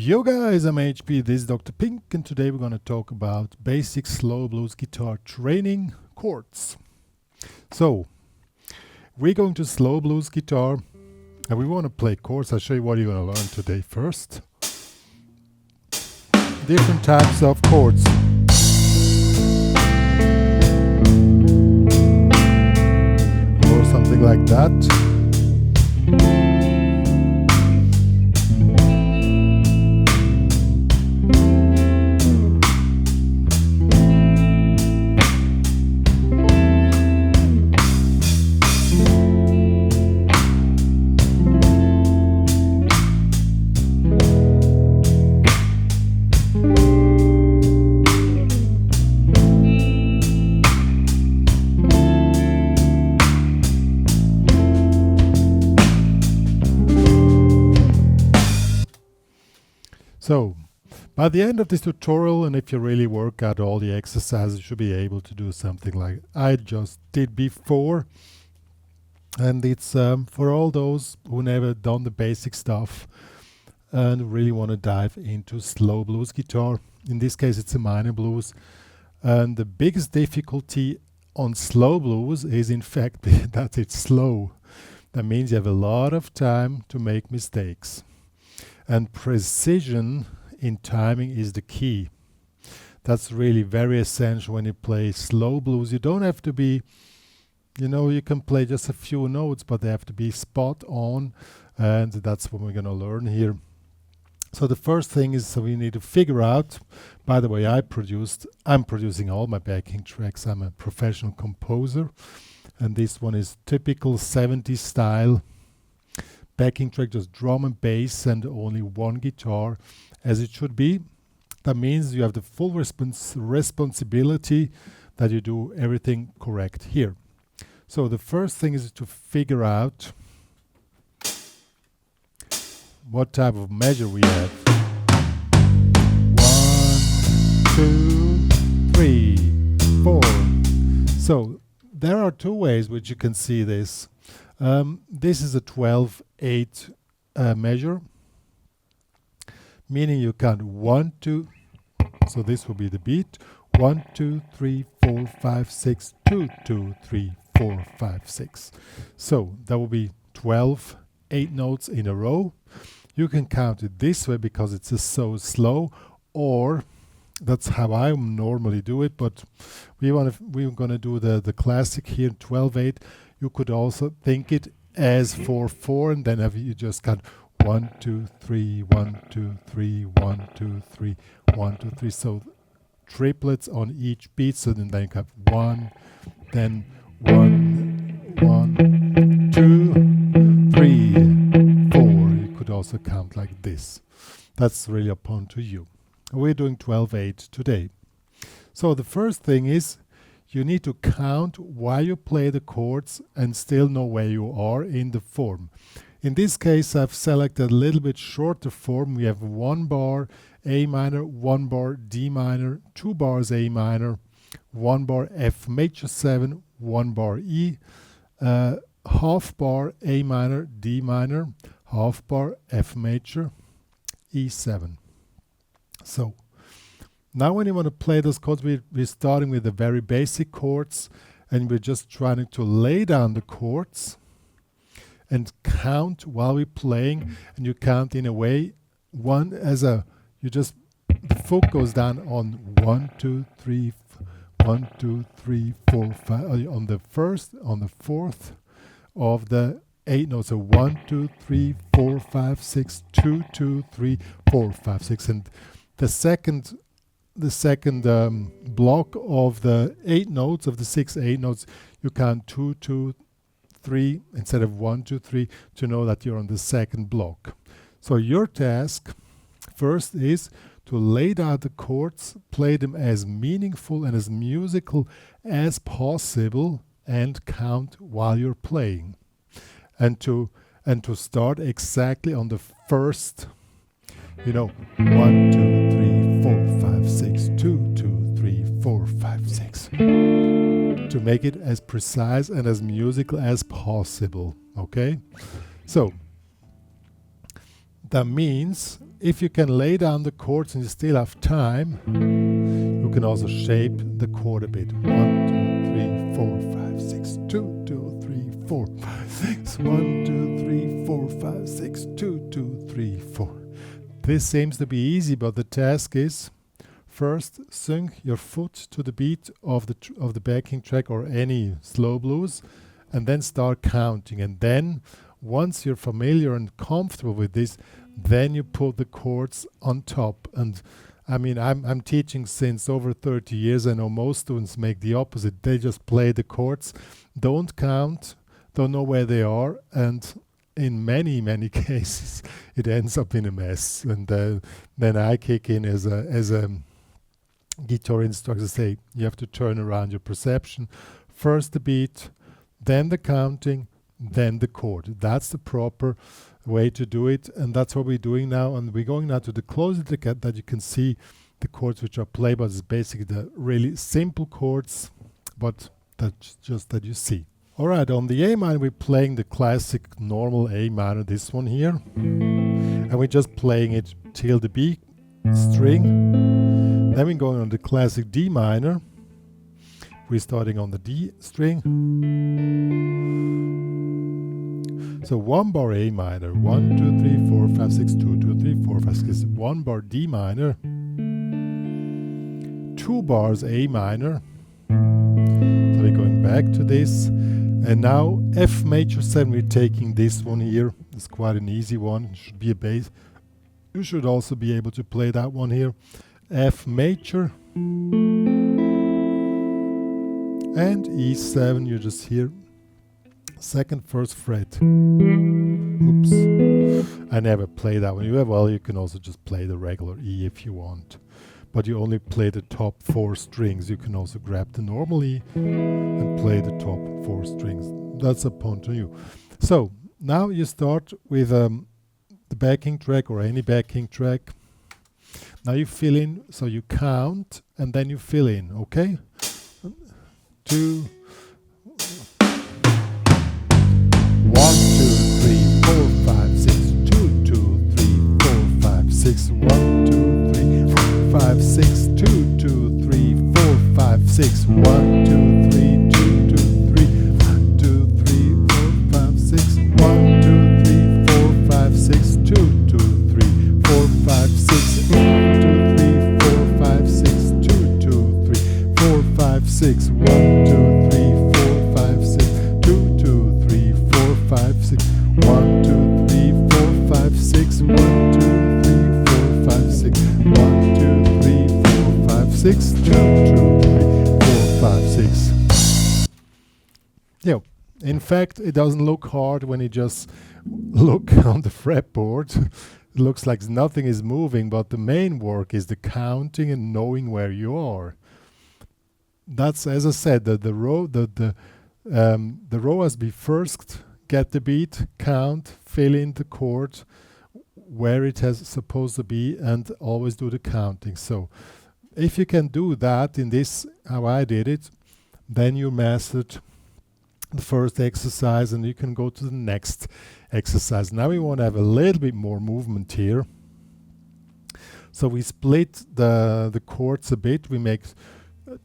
Yo guys, I'm HP, this is Dr. Pink, and today we're going to talk about basic slow blues guitar training chords. So, we're going to slow blues guitar, and we want to play chords. I'll show you what you're going to learn today first. Different types of chords. Or something like that. So, by the end of this tutorial, and if you really work out all the exercises, you should be able to do something like I just did before. And it's for all those who never done the basic stuff and really want to dive into slow blues guitar. In this case, it's a minor blues. And the biggest difficulty on slow blues is in fact that it's slow. That means you have a lot of time to make mistakes. And precision in timing is the key. That's really very essential when you play slow blues. You don't have to be, you can play just a few notes, but they have to be spot on. And that's what we're going to learn here. So the first thing is we need to figure out, by the way, I'm producing all my backing tracks. I'm a professional composer. And this one is typical 70s style backing track, just drum and bass and only one guitar, as it should be. That means you have the full responsibility that you do everything correct here. So the first thing is to figure out what type of measure we have. 1, 2, 3, 4. So there are two ways which you can see this. This is a 12/8 measure, meaning you count 1, 2, so this will be the beat, 1, 2, 3, 4, 5, 6, 2, 2, 3, 4, 5, 6. So that will be 12 8 notes in a row. You can count it this way because it's so slow, or that's how I normally do it, but we're going to do the classic here, 12/8. You could also think it as 4/4, and then you just count 1, 2, 3, 1, 2, 3, 1, 2, 3, 1, 2, 3. So triplets on each beat. So then you have 1, then 1, 1, 2, 3, 4. You could also count like this. That's really upon to you. We're doing 12/8 today. So the first thing is, you need to count while you play the chords and still know where you are in the form. In this case, I've selected a little bit shorter form. We have 1 bar A minor, 1 bar D minor, 2 bars A minor, 1 bar F major 7, 1 bar E, half bar A minor, D minor, half bar F major, E7. So now when you want to play those chords, we're starting with the very basic chords, and we're just trying to lay down the chords and count while we're playing. And you count in a way, the foot goes down on 1, 2, 3, 1, 2, 3, 4, 5, on the first, on the fourth of the 8 notes. So 1, 2, 3, 4, 5, 6, 2, 2, 3, 4, 5, 6. And the second block of the 8 notes, of the 6 8 notes, you count 2, 2, 3 instead of 1, 2, 3 to know that you're on the second block. So your task first is to lay down the chords, play them as meaningful and as musical as possible, and count while you're playing. And to start exactly on the first, 1, 2, 3, 4, 5, 6, 2, 2, 3, 4, 5, 6. To make it as precise and as musical as possible. Okay? So that means if you can lay down the chords and you still have time, you can also shape the chord a bit. 1, 2, 3, 4, 5, 6, 2, 2, 3, 4, 5, 6, 1, 2, 3, 4, 5, 6, 2, 2, 3, 4. This seems to be easy, but the task is first sync your foot to the beat of the backing track or any slow blues, and then start counting. And then once you're familiar and comfortable with this, then you put the chords on top. And I mean, I'm teaching since over 30 years. I know most students make the opposite. They just play the chords, don't count, don't know where they are, and in many cases it ends up in a mess. And then I kick in as a guitar instructor, say you have to turn around your perception. First the beat, then the counting, then the chord. That's the proper way to do it, and that's what we're doing now. And we're going now to the closest that you can see the chords which are playable. It's basically the really simple chords, but that's just that you see. Alright, on the A minor we're playing the classic normal A minor, this one here, and we're just playing it till the B string. Then we're going on the classic D minor. We're starting on the D string. So 1 bar A minor, 1, 2, 3, 4, 5, 6, 2, 2, 3, 4, 5, 6, 1 bar D minor, 2 bars A minor. So we're going back to this. And now F major 7, we're taking this one here. It's quite an easy one. It should be a bass. You should also be able to play that one here. F major. And E7, you just hear second, first fret. Oops. I never play that one. Well, you can also just play the regular E if you want. But you only play the top 4 strings. You can also grab the normal E and play the top 4 strings. That's upon to you. So now you start with the backing track or any backing track. Now you fill in, so you count and then you fill in, okay? 2, 1, 2, 3, 4, 5, 6, 2, 2, 3, 4, 5, 6, 1, 2, 3, 4, 5, 6, 2, 2, 3, 4, 5, 6, 1, 2, 3, 2, 2, 3, 1, 2, 3, 4, 5, 6, 1, 2, 3, 4, 5, 6, 2, 2, 3, 4, 5, 6, 1, 2, 3, 4, 5, 6, 2, 2, 3, 4, 5, 6, 1, 2, 3, 4, 5, 6, 2, 2, 3, 4, 5, 6, 1, 2, 3, 4, 5, 6, 1, 2, 3, 4, 5, 6, 1, 2, 3, 4, 5, 6, 2, 2, 3, 4, 5, 6. Yeah, in fact, it doesn't look hard when you just look on the fretboard. It looks like nothing is moving, but the main work is the counting and knowing where you are. That's, as I said, the row has be first get the beat, count, fill in the chord where it has supposed to be, and always do the counting. So if you can do that in this, how I did it, then you mastered the first exercise and you can go to the next exercise. Now we want to have a little bit more movement here. So we split the chords a bit. We make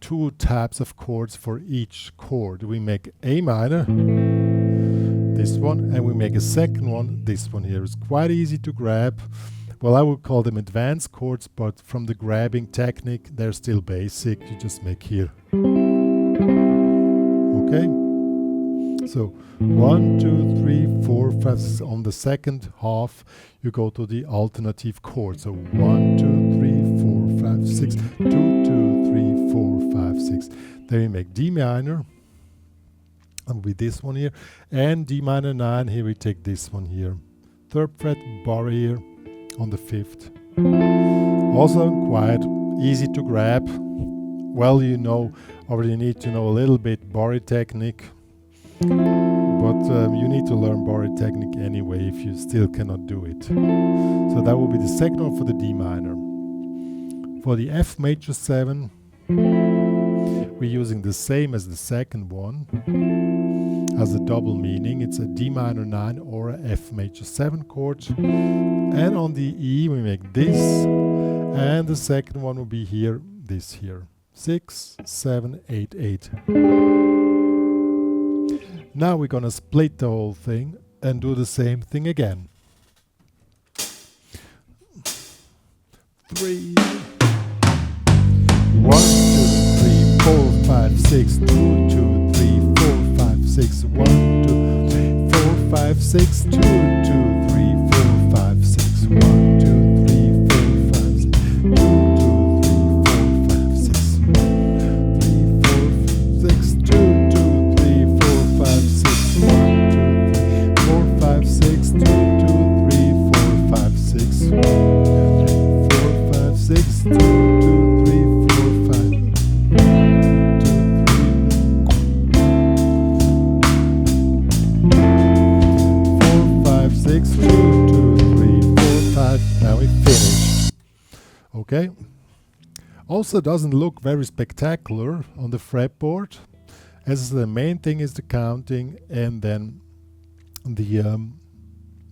2 types of chords for each chord. We make A minor, this one, and we make a second one, this one here. It's quite easy to grab. Well, I would call them advanced chords, but from the grabbing technique, they're still basic. You just make here. Okay? So 1, 2, 3, 4, 5, 6. On the second half, you go to the alternative chord. So 1, 2, 3, 4, 5, 6, 2, 2, 3, 4, 5, 6. Then we make D minor, and with this one here, and D minor 9. Here we take this one here. 3rd fret bar here on the 5th. Also quite easy to grab. Well, you know, already need to know a little bit bar technique. But you need to learn bar technique anyway if you still cannot do it. So that will be the second one for the D minor. For the F major 7, we're using the same as the second one. has a double meaning. It's a D minor 9 or a F major 7 chord. And on the E we make this, and the second one will be here, this here. 6, 7, 8, 8. Now we're gonna split the whole thing and do the same thing again. 3, 1, 2, 3, 4, 5, 6, 2, 2, 3, 4, 5, 6, 1, 2, 3, 4, 5, 6, 2, 2, 3, 4, 5, 6, 1, 2, 3, 4, 5, 6, 2, 2, 3, 4, 5, 6, 1, 2, 3, 4, 5, 6, 2, 2, 3, 4, 5, 6, 1, 2, 3, 4, 5, 6, 2, 2, 3, 4, 5, 6, 2, 2, 3, 4, 5. Now we finish. Okay. Also doesn't look very spectacular on the fretboard, as the main thing is the counting and then the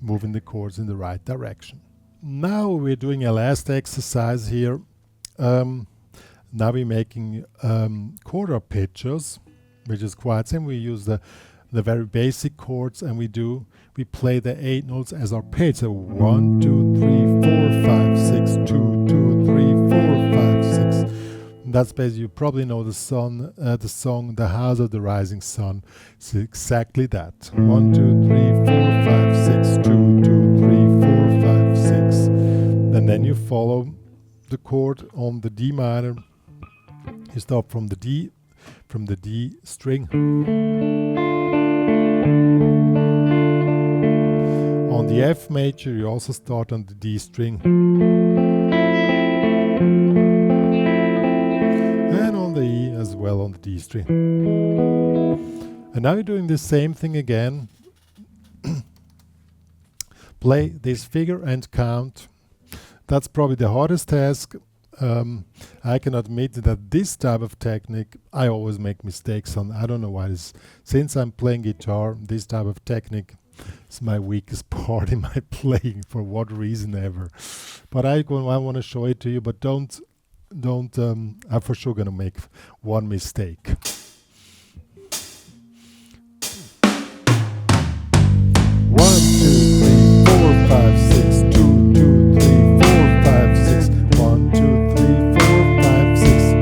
moving the chords in the right direction. Now we're doing a last exercise here. Now we're making chord arpeggios, which is quite simple. We use the very basic chords, and we play the 8 notes as arpeggios. So 1, 2, 3, 4, 5, 6, 2, 2, 3, 4, 5, 6. And that's basically, you probably know the song The House of the Rising Sun. It's exactly that. 1, 2, 3, 4, 5, 6, 2, 2, 3, 4, 5, 6. And then you follow the chord on the D minor. You start from the D string. On the F major, you also start on the D string. And on the E as well on the D string. And now you're doing the same thing again. Play this figure and count. That's probably the hardest task. I can admit that this type of technique I always make mistakes on. I don't know why. Since I'm playing guitar, this type of technique is my weakest part in my playing, for what reason ever. But I want to show it to you, but don't I'm for sure gonna make one mistake. 1, 2, 3, 4, 5, 6, 2, 2, 3, 4, 5, 6, 1, 2, 3, 4, 5, 6,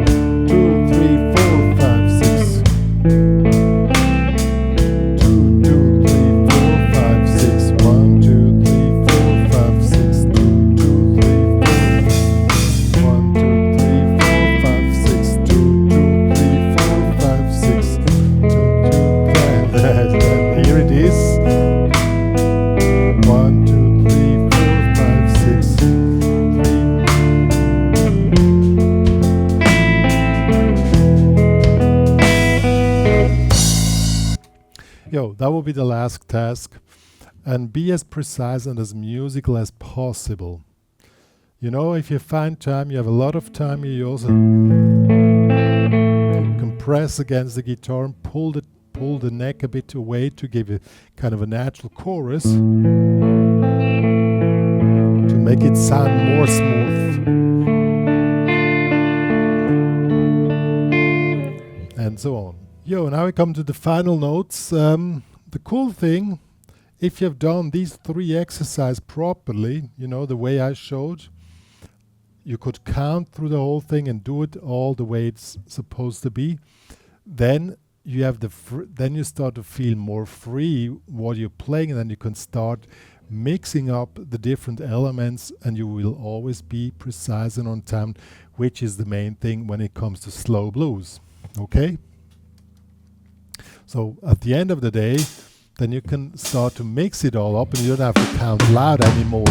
2, 3, 4, 5, 6, 2, 2, 3, 4, 5, 6, 1, 2, 3, 4, 5, 6, 2, 2, 3, 4, 1, 2, 3, 4, 5, 6, 2, 2, 3, 4, 5, 6, 2, 2, 5. Here it is. 1, 2, 3, 4, 5, 6, 3. That will be the last task. And be as precise and as musical as possible. You know, if you find time, you have a lot of time, you also can press against the guitar and pull the neck a bit away to give it kind of a natural chorus, to make it sound more smooth, and so on. Now we come to the final notes. The cool thing, if you have done these 3 exercises properly, the way I showed, you could count through the whole thing and do it all the way it's supposed to be. Then you have then you start to feel more free what you're playing, and then you can start mixing up the different elements, and you will always be precise and on time, which is the main thing when it comes to slow blues. Okay? So at the end of the day, then you can start to mix it all up, and you don't have to count loud anymore.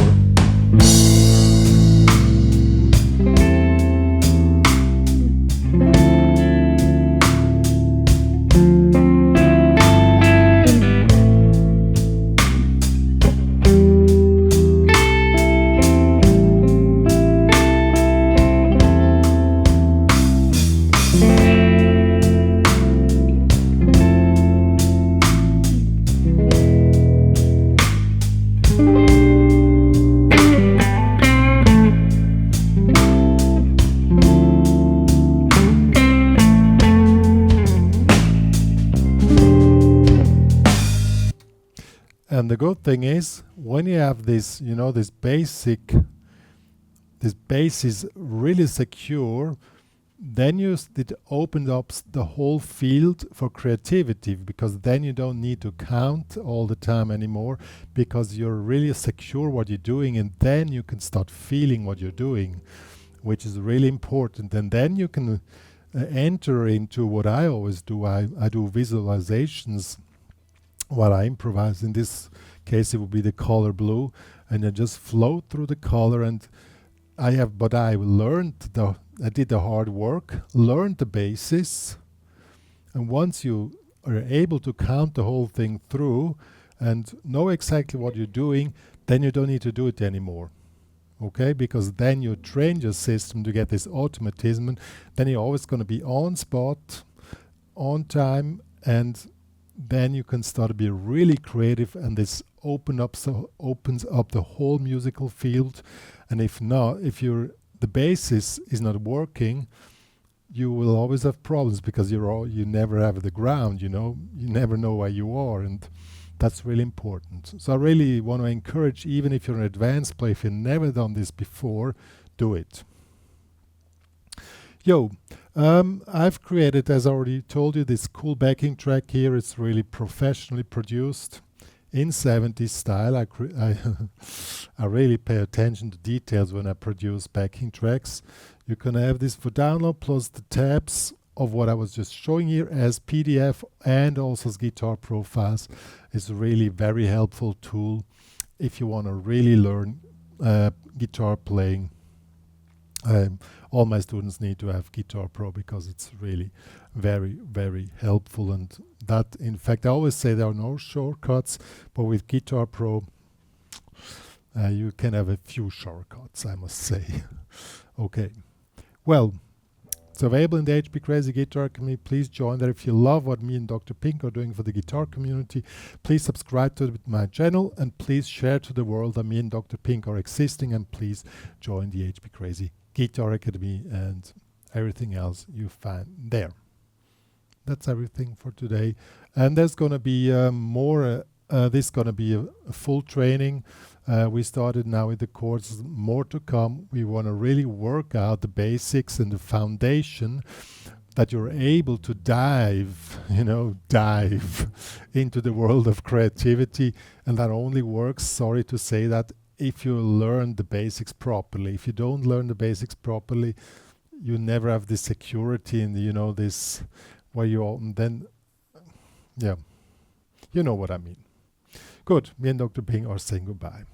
And the good thing is, when you have this, this base is really secure, then it opens up the whole field for creativity, because then you don't need to count all the time anymore, because you're really secure what you're doing, and then you can start feeling what you're doing, which is really important. And then you can enter into what I always do. I do visualizations while I improvise. In this case, it would be the color blue, and I just float through the color. And I did the hard work, learned the basis, and once you are able to count the whole thing through and know exactly what you're doing, then you don't need to do it anymore. Okay, because then you train your system to get this automatism. Then you're always going to be on spot, on time, and then you can start to be really creative, and this opens up the whole musical field. And if not, the basis is not working, you will always have problems, because you never have the ground. You never know where you are, and that's really important. So I really want to encourage, even if you're an advanced player, if you've never done this before, do it. I've created, as I already told you, this cool backing track here. It's really professionally produced in 70s style. I really pay attention to details when I produce backing tracks. You can have this for download, plus the tabs of what I was just showing here as PDF, and also as guitar profiles. Is a really very helpful tool if you want to really learn guitar playing. All my students need to have Guitar Pro, because it's really very, very helpful. And that, in fact, I always say there are no shortcuts, but with Guitar Pro, you can have a few shortcuts, I must say. Okay. Well, it's available in the HPCrazy Guitar Community. Please join there. If you love what me and Dr. Pink are doing for the guitar community, please subscribe to my channel, and please share to the world that me and Dr. Pink are existing, and please join the HPCrazy Guitar Academy and everything else you find there. That's everything for today. And there's going to be this is going to be a full training. We started now with the chords, more to come. We want to really work out the basics and the foundation, that you're able to dive into the world of creativity. And that only works, sorry to say that, if you learn the basics properly. If you don't learn the basics properly, you never have the security and this, where you all, and then, yeah, you know what I mean. Good. Me and Dr. Ping are saying goodbye.